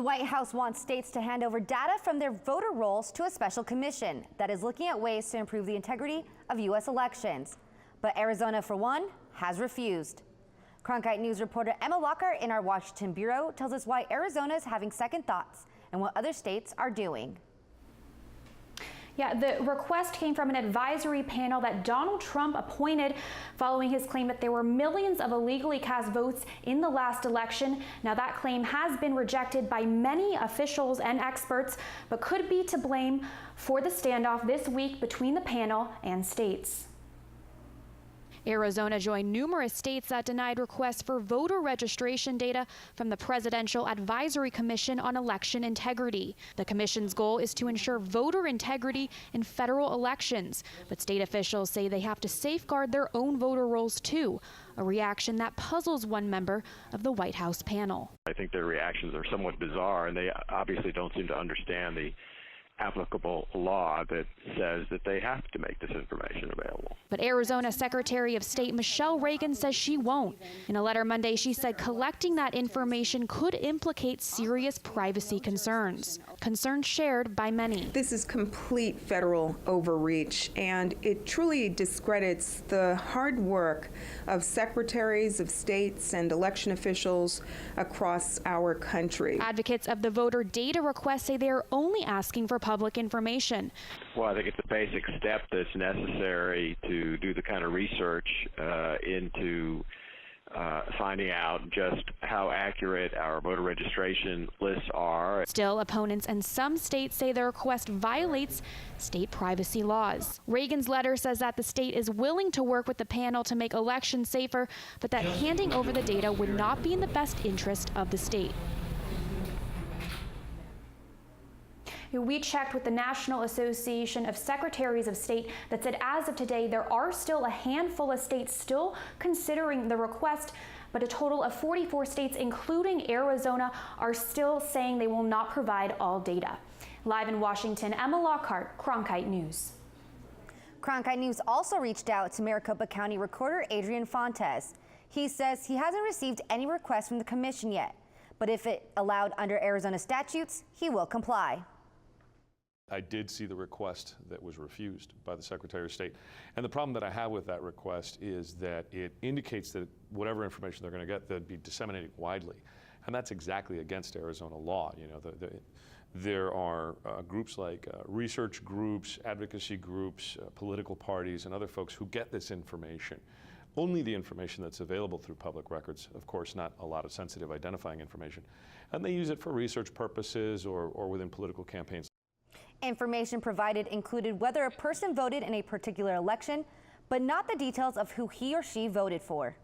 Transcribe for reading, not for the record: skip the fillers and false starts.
The White House wants states to hand over data from their voter rolls to a special commission that is looking at ways to improve the integrity of U.S. elections. But Arizona, for one, has refused. Cronkite News reporter Emma Lockhart in our Washington bureau tells us why Arizona is having second thoughts and what other states are doing. Yeah, the request came from an advisory panel that Donald Trump appointed following his claim that there were millions of illegally cast votes in the last election. Now, that claim has been rejected by many officials and experts, but could be to blame for the standoff this week between the panel and states. Arizona joined numerous states that denied requests for voter registration data from the Presidential Advisory Commission on Election Integrity. The commission's goal is to ensure voter integrity in federal elections, but state officials say they have to safeguard their own voter rolls too, a reaction that puzzles one member of the White House panel. I think their reactions are somewhat bizarre, and they obviously don't seem to understand the applicable law that says that they have to make this information available. But Arizona Secretary of State Michelle Reagan says she won't. In a letter Monday, she said collecting that information could implicate serious privacy concerns shared by many. This is complete federal overreach, and it truly discredits the hard work of secretaries of states and election officials across our country. Advocates of the voter data request say they are only asking for public information. Well, I think it's a basic step that's necessary to do the kind of research into finding out just how accurate our voter registration lists are. Still, opponents in some states say the request violates state privacy laws. Reagan's letter says that the state is willing to work with the panel to make elections safer, but that handing over the data would not be in the best interest of the state. We checked with the National Association of Secretaries of State that said as of today, there are still a handful of states still considering the request, but a total of 44 states, including Arizona, are still saying they will not provide all data. Live in Washington, Emma Lockhart, Cronkite News. Cronkite News also reached out to Maricopa County Recorder Adrian Fontes. He says he hasn't received any requests from the commission yet, but if it allowed under Arizona statutes, he will comply. I did see the request that was refused by the Secretary of State. And the problem that I have with that request is that it indicates that whatever information they're going to get, they'd be disseminating widely. And that's exactly against Arizona law. You know, there are groups like research groups, advocacy groups, political parties, and other folks who get this information. Only the information that's available through public records, of course, not a lot of sensitive identifying information. And they use it for research purposes or within political campaigns. Information provided included whether a person voted in a particular election, but not the details of who he or she voted for.